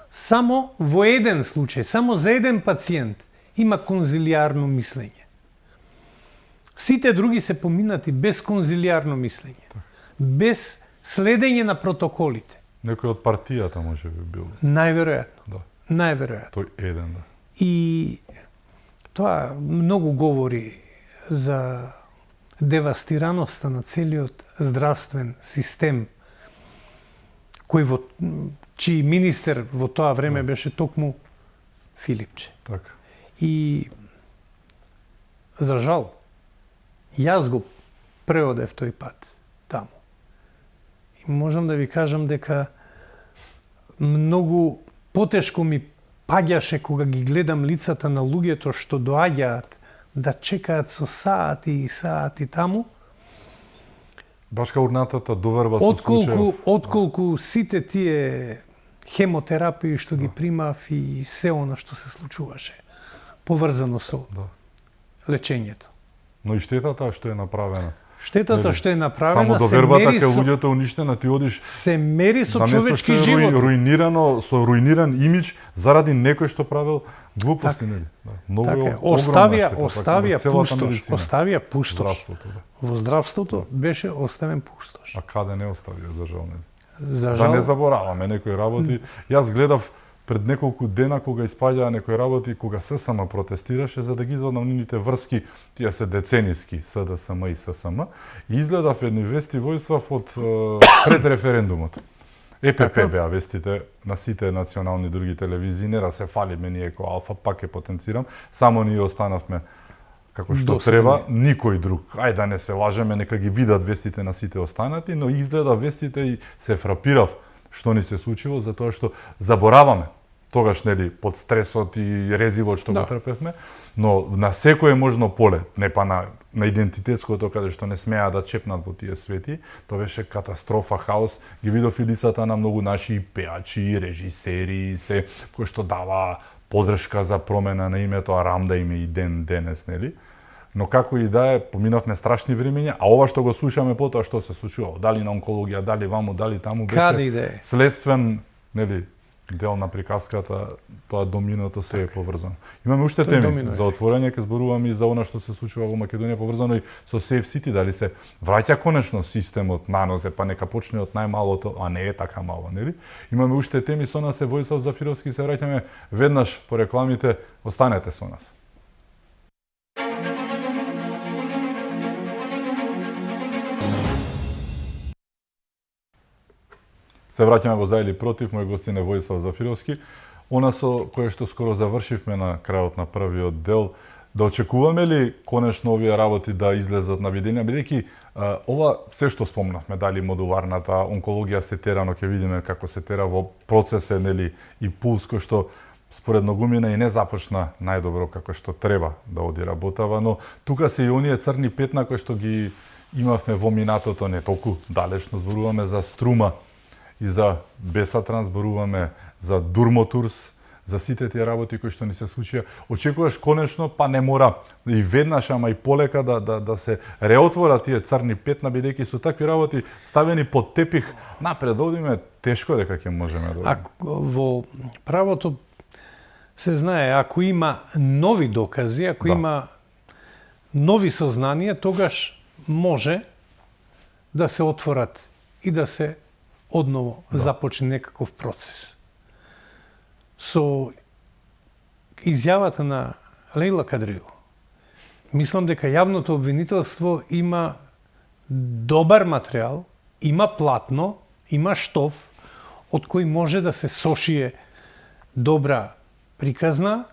само во еден случај, само за еден пациент има конзилиарно мислење. Сите други се поминати без конзилиарно мислење, без следење на протоколите. Некој од партијата може би бил. Најверојатно. Да. Најверојатно. Тој еден, да. И тоа многу говори за девастираноста на целиот здравствен систем, кој во чиј министер во тоа време беше токму Филипче. Така. И за жал, јас го преодев тој пат таму. И можам да ви кажам дека многу потешко ми паѓаше кога ги гледам лицата на луѓето што доаѓаат да чекаат со саати и саати таму, Башка урнатата доверба со случајов. отколку сите тие хемотерапии што ги примав и се она што се случуваше поврзано со Да. лечењето. Но и штетата што е направена. Штетата Нели? што е Само направена се довербата мери кај со, луѓето уништена, ти одиш се мери со на место човечки што е живот. руинирано, со руиниран имидж заради некој што правил глупости, Така. нели? Да. Многу Така е. огромна Оставија штета, оставија така, во целата пустош, медицина. оставија пустош. Здравството, да. Во здравството беше оставен пустош. А каде не оставија, за жал, нели? За Да жал, не забораваме некои работи. Јас гледав пред неколку дена кога испаѓаа некои работи, кога ССМ протестираше за да ги извадам нивните врски, тие се децениски, СДСМ и ССМ, и изгледав едни вести Војслав од пред референдумот. ЕПП Така. беа вестите на сите национални други телевизии, не да се фалиме ние кој Алфа, пак ќе потенцирам, само ние останавме како што Досадни. треба, никој друг. Ајде да не се лажеме, нека ги видат вестите на сите останати, но изгледа вестите и се фрапирав што ни се случило, затоа што забораваме. тогаш нели под стресот и резивот што го трпевме, но на секое можно поле, не па на идентитетското каде што не смеа да чепнат во тие свети, тоа беше катастрофа, хаос. Ги видов и лицата на многу наши пеачи, режисери, се кои што дава подршка за промена на името, а рам да име и ден денес, нели? Но како и да е, поминавме страшни времења, а ова што го слушаме потоа што се случува, дали на онкологија, дали ваму, дали таму, беше следствен, нели, дел на приказката, тоа доминото се е поврзано. Имаме уште теми за отворање, ќе зборуваме и за она што се случува во Македонија, поврзано и со Safe City, дали се враќа конечно системот на нозе, па нека почне од најмалото, а не е така мало, нели? Имаме уште теми со нас, е Војслав Зафировски, се враќаме веднаш по рекламите, останете со нас. Се враќаме во За или против, мој гостин е Војслав Зафировски. Она со кое што скоро завршивме на крајот на првиот дел, да очекуваме ли конечно овие работи да излезат на видење, бидејќи ова се што спомнавме, дали модуларната онкологија се тера, но ќе видиме како се тера во процесе, нели, и пулс кој што според многумина и не започна најдобро како што треба да оди работава, но тука се и оние црни петна кои што ги имавме во минатото, не толку далечно, зборуваме за Струма и за Бесатран, зборуваме за Дурмотурс, за сите тие работи кои што ни се случија. Очекуваш конечно, па не мора и веднаш, ама и полека да се реотворат тие црни петна, бидејќи со такви работи ставени под тепих, напред одиме, тешко дека ќе можеме да... Во правото се знае, ако има нови докази, ако има нови сознанија, тогаш може да се отворат и да се одново започне некаков процес. Со изјавата на Лејла Кадриева, мислам дека јавното обвинителство има добар материјал, има платно, има штоф од кој може да се сошие добра приказна,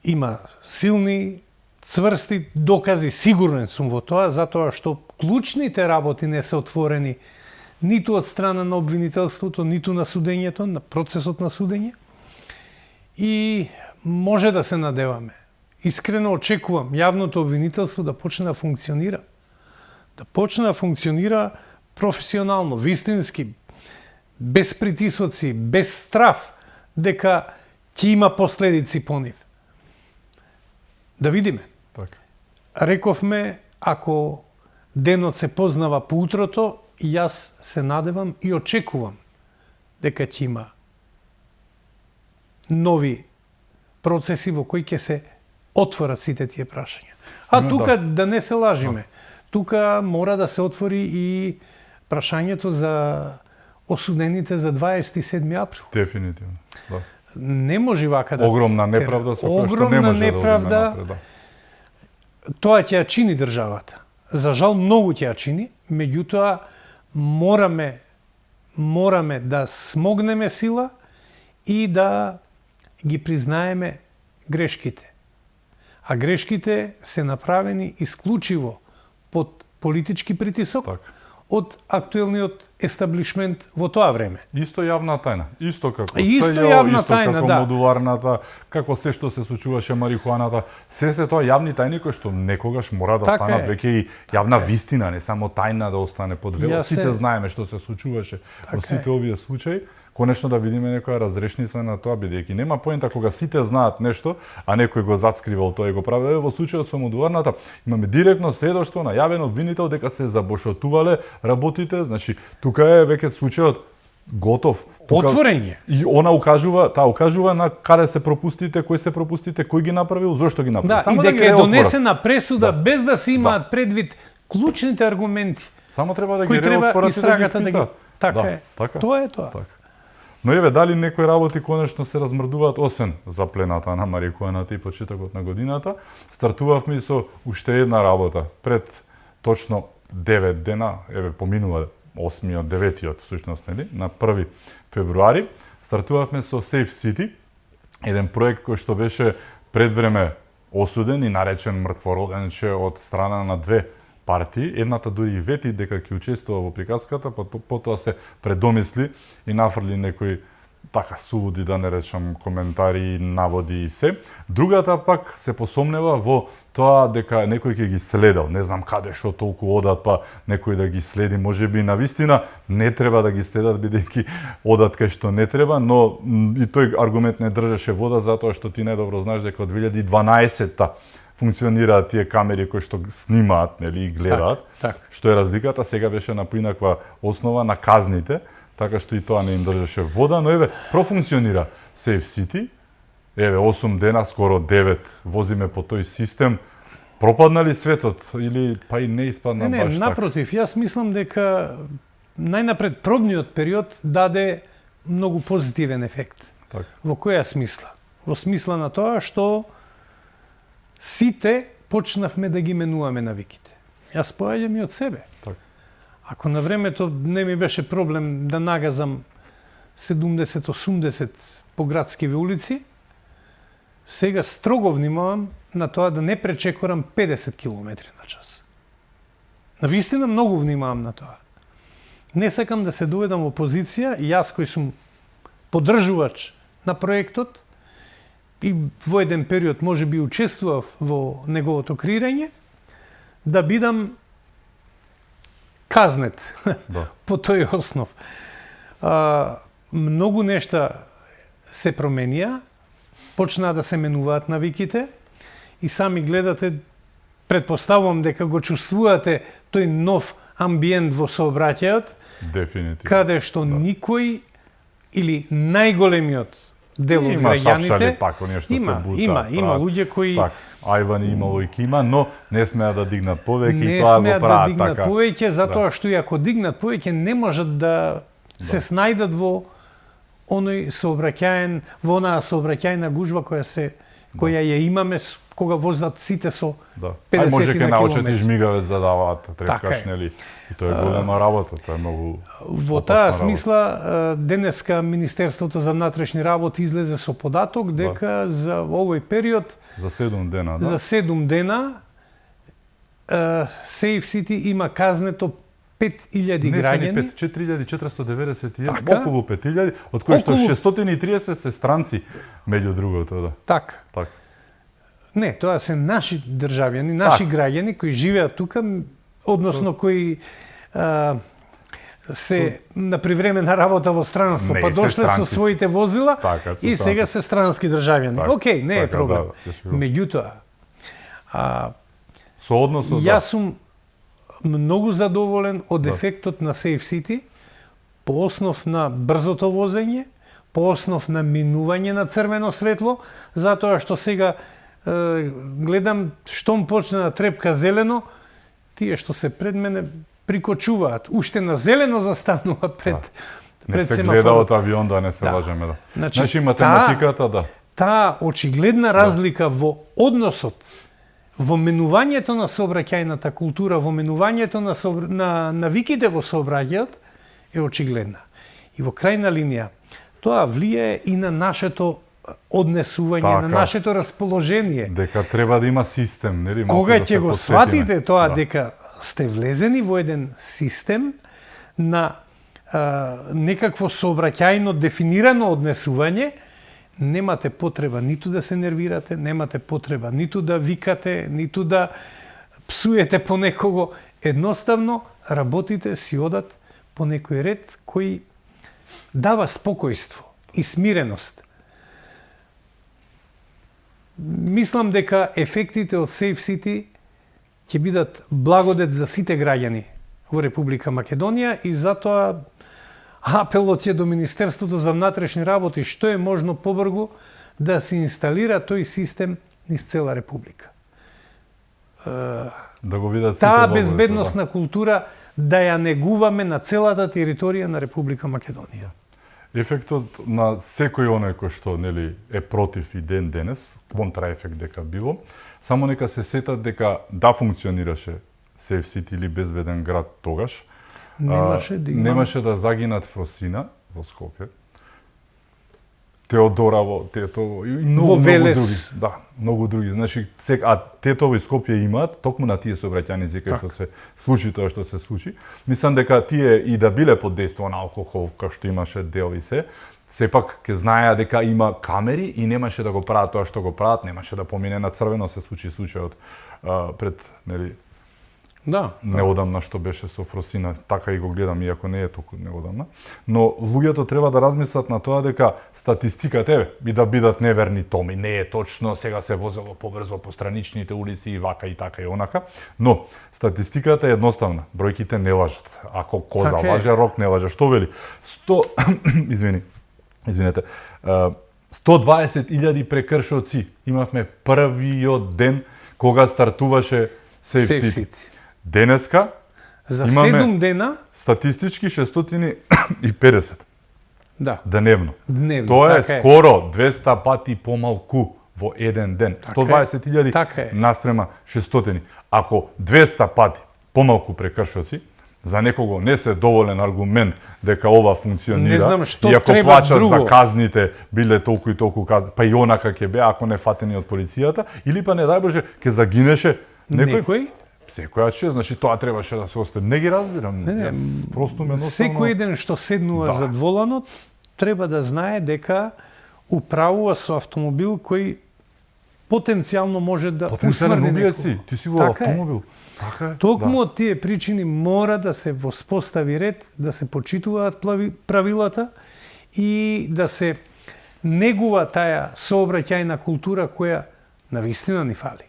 има силни, цврсти докази, сигурен сум во тоа, затоа што клучните работи не се отворени ниту од страна на обвинителството, ниту на судењето, на процесот на судење. И може да се надеваме. Искрено очекувам јавното обвинителство да почне да функционира. Да почне да функционира професионално, вистински, без притисоци, без страф, дека ќе има последици по нив. Да видиме. Така. Рековме, ако денот се познава по утрото, и јас се надевам и очекувам дека ќе има нови процеси во кои ќе се отворат сите тие прашања. А тука да не се лажиме. Тука мора да се отвори и прашањето за осудените за 27 април. Дефинитивно. Да. Не може вака да... Огромна неправда со која што не може неправда, да одиме напред. Тоа ќе ја чини државата. За жал многу ќе ја чини, меѓутоа мораме да смогнеме сила и да ги признаеме грешките. А грешките се направени исклучиво под политички притисок од актуелниот естаблишмент во тоа време. Исто јавна тајна, исто како јавна тајна, како модуларната, како се што се случуваше марихуаната, се тоа јавни тајни кои што некогаш мора да станат веќе и јавна вистина, не само тајна да остане под вело. Сите знаеме што се случуваше во сите овие случаи. Конечно да видиме некоја разрешница на тоа, бидејќи нема поента кога сите знаат нешто, а некој го зацкривал тоа и го прави. Во случајот со модуларната имаме директно сведоштво на јавен обвинител дека се забошотувале работите, значи тука е веќе случајот готов. Отворење. И она укажува на каде се пропустите, кои се пропустите, кој ги направил, зошто ги направил. Да, и дека е донесена пресуда без да се имаат предвид клучните аргументи. Само треба да ги реотворат и да ги испитат. Така е. Тоа е тоа. Но еве, дали некои работи конечно се размрдуваат, освен заплената на марихуаната и почетокот на годината, стартувавме и со уште една работа. Пред точно 9 дена, еве поминува 8-иот, 9-иот, всушност, нели, на 1 февруари, стартувавме со Safe City, еден проект кој што беше пред време осуден и наречен мртвороденче од страна на две партии. Едната дури и вети дека ќе учествува во приказката, потоа се предомисли и нафрли некои така сулуди, да не речам, коментари, наводи и се. Другата пак се посомнева во тоа дека некој ќе ги следел. Не знам каде што толку одат, па некој да ги следи. Можеби навистина не треба да ги следат, бидејќи одат кај што не треба, но и тој аргумент не држеше вода, затоа што ти најдобро знаеш дека од 2012-та функционираат тие камери кои што снимаат, нели, и гледаат. Так. Што е разликата? Сега беше на поинаква основа на казните, така што и тоа не им држеше вода, но еве профункционира Safe City. Еве 8 дена, скоро 9 возиме по тој систем. Пропадна ли светот или па и не испадна Не, баш така? напротив, јас мислам дека најнапред пробниот период даде многу позитивен ефект. Така. Во која смисла? Во смисла на тоа што сите почнавме да ги менуваме навиките. Јас поаѓам и од себе. Така. Ако на времето не ми беше проблем да нагазам 70-80 по градскиве улици, сега строго внимавам на тоа да не пречекорам 50 км на час. Навистина многу внимавам на тоа. Не сакам да се доведам во позиција, јас кој сум поддржувач на проектот и во еден период може би учествував во неговото креирање, да бидам казнет Да. по тој основ. Многу нешта се променија, почнаа да се менуваат навиките и сами гледате, предпоставувам дека го чувствувате тој нов амбиент во сообраќајот, Дефинитивно. каде што никој или најголемиот дел од Има шапшали граѓаните пак, оние што има, се бута. има луѓе кои Так, Ајван имало и кима, но не смеа да дигнат повеќе и не тоа го смеат да прават дигнат така. повеќе, затоа што и ако дигнат повеќе не можат да се снајдат во оној сообраќаен, во онаа сообраќајна гужва која ја имаме кога возат сите со Да. 50 Ај може ке на научат и километар. жмигавец да даваат Така трепкаш, е. нели? И тоа е голема работа, тоа е многу Во опасна таа работа. смисла, денеска Министерството за внатрешни работи излезе со податок дека за овој период, За 7 дена, да? за 7 дена, Safe City има казнето 5000 Не се ни граѓани. 4491, Така? околу 5000, од кои што Околу. 630 се странци, меѓу другото, да. Така. Така. Не, тоа се наши државјани, наши граѓани кои живеат тука, односно кои се на привремена работа во странство, Не, па се дошле со странци. своите возила Така, се и сега странци. се странски државјани. Така, Океј, не е така, проблем. да, се шегувам. Меѓутоа, Со односот, јас сум многу задоволен од Да. ефектот на Safe City по основ на брзото возење, по основ на минување на црвено светло, затоа што сега гледам штом почне да трепка зелено, тие што се пред мене прикочуваат, уште на зелено застанува пред не пред се семафорот. гледа од авион, да не се Да. лажеме, да. Значи, Значи математиката, да. Таа очигледна разлика во односот, во менувањето на сообраќајната култура, во менувањето на навиките во сообраќајот е очигледна. И во крајна линија, тоа влијае и на нашето однесување, на Така. нашето расположение. Дека треба да има систем, нели? Малку Кога да ќе се го посветиме. сватите тоа Да. дека сте влезени во еден систем на некакво сообраќајно дефинирано однесување, немате потреба ниту да се нервирате, немате потреба ниту да викате, ниту да псуете по некого. Едноставно работите си одат по некој ред кој дава спокојство и смиреност. Мислам дека ефектите од Safe City ќе бидат благодет за сите граѓани во Република Македонија и затоа апелот е до Министерството за внатрешни работи што е можно побрзо да се инсталира тој систем низ цела Република. Да го видат сите Таа благодетели, безбедносна култура да ја негуваме на целата територија на Република Македонија. Ефектот на секој оној кој што нели е против и ден денес, контраефект дека било, само нека се сетат дека да функционираше Safe City или безбеден град тогаш, Немаше да има немаше да загинат Фросина во Скопје. Теодорово, Тетово и многу Велес. други. Да, многу други. Значи, Тетово и Скопје имаат токму на тие сообраќајници кај што се случи тоа што се случи. Мислам дека тие и да биле под дејство на алкохол, кај што имаше дел и сепак ќе знаеа дека има камери и немаше да го прават тоа што го прават, немаше да помине на црвено. Се случи случајот пред, нели, неодамна што беше со Фросина, така и го гледам, иако не е толку неодамна. Но луѓето треба да размислат на тоа дека статистиката би да бидат неверни томи. Не е точно, сега се возело побрзо по страничните улици и вака и така и онака. Но статистиката е едноставна. Бројките не лажат. Ако коза така лаже, рок не лаже. Што вели? 120.000 прекршоци имавме првиот ден кога стартуваше Safe City. Денеска за имаме 7 дена статистички 650. Да. Деневно. Дневно. Тоа е така скоро 200 пати помалку во еден ден. 120.000 така наспрема 600. Ако 200 пати помалку прекршоци, за некого не се доволен аргумент дека ова функционира. Не знам што и ако треба плачат друго. за казните, биле толку и толку казни, па и онака ќе беа ако не фатени од полицијата, или па не дај Боже ќе загинеше некој. Секоја че, значи тоа требаше да се остави. Не ги разбирам. Јас просто ме едноставно... Секој еден што седнува зад воланот треба да знае дека управува со автомобил кој потенцијално може да Потенцијален усмрди убиец си, некого. ти си во Така е. автомобил. Така е. Токму од тие причини мора да се воспостави ред, да се почитуваат правилата и да се негува таа сообраќајна култура која навистина ни фали.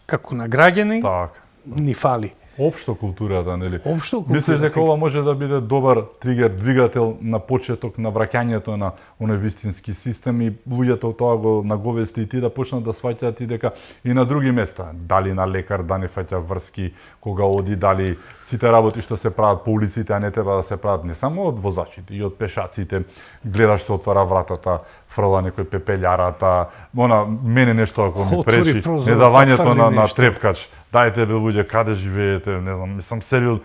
Како на граѓани Така. ни фали. Општо културата, нели? Општо култура. Мислиш дека ова може да биде добар тригер, двигател на почеток на враќањето на оној вистински систем и луѓето тоа го наговести и ти да почнат да сваќаат и дека и на други места, дали на лекар да не фаќа врски кога оди, дали сите работи што се прават по улиците, а не треба да се прават не само од возачите, и од пешаците, гледаш што отвара вратата, фрла некој пепелјарата, мене нешто ако ми Отвори пречи, прозорот, не давањето фрли на нешто. трепкач. Дајте бе луѓе, каде живеете, не знам, мислам сериозно.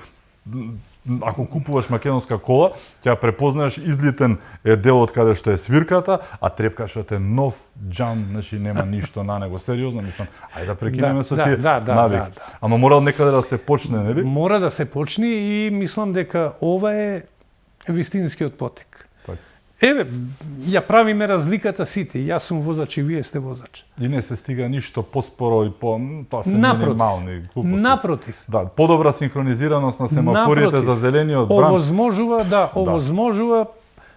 Ако купуваш македонска кола, ќе ја препознаеш излитен е делот каде што е свирката, а трепкачот е нов џам, значи нема ништо на него. Сериозно, мислам, ајде да прекинеме со тие навики. Ама мора од некаде да се почне, нели? Мора да се почне и мислам дека ова е вистинскиот потек. Еве, ја правиме разликата сите. Јас сум возач и вие сте возач. И не се стига ништо поспоро и тоа се Напротив. минимални глупости. Напротив. Да, подобра синхронизираност на семафорите Напротив. за зелениот бран. Овозможува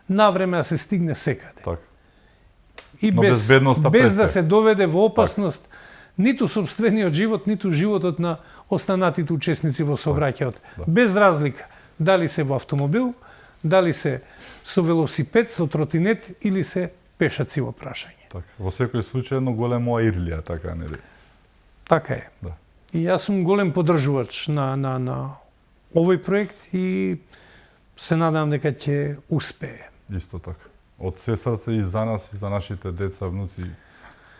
навреме да се стигне секаде. Така. И Но без безбедноста пред да се. се доведе во опасност ниту сопствениот живот, ниту животот на останатите учесници во сообраќајот. Без разлика дали се во автомобил, дали се со велосипед, со тротинет или се пешаци во прашање. Така. Во секој случај едно големо ирлија, така нели? Така е. Да. И јас сум голем поддржувач на овој проект и се надам дека ќе успее. Исто така. Од се срце и за нас, и за нашите деца, внуци,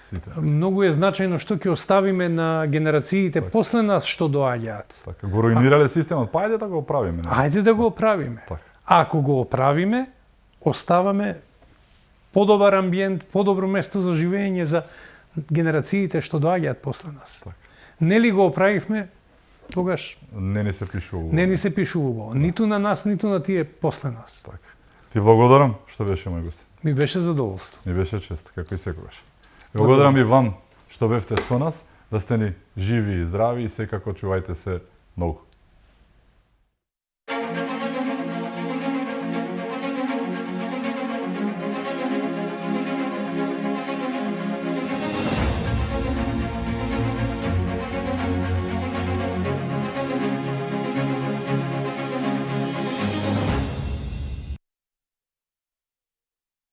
сите. Многу е значајно што ќе оставиме на генерациите после нас што доаѓаат. Така. Го руинирале системот, па ајде да го оправиме. Не? Ајде да го оправиме. Така. Ако го оправиме, оставаме подобар амбиент, подобро место за живење за генерациите што доаѓаат после нас. Така. Нели го оправивме, тогаш Не ни се пишува. не ни се пишува. Ниту на нас, ниту на тие после нас. Така. Ти благодарам што беше мој гост. Ми беше задоволство. Ми беше чест, како и секогаш. Благодарам и вам што бевте со нас, да сте ни живи и здрави и секако чувајте се многу.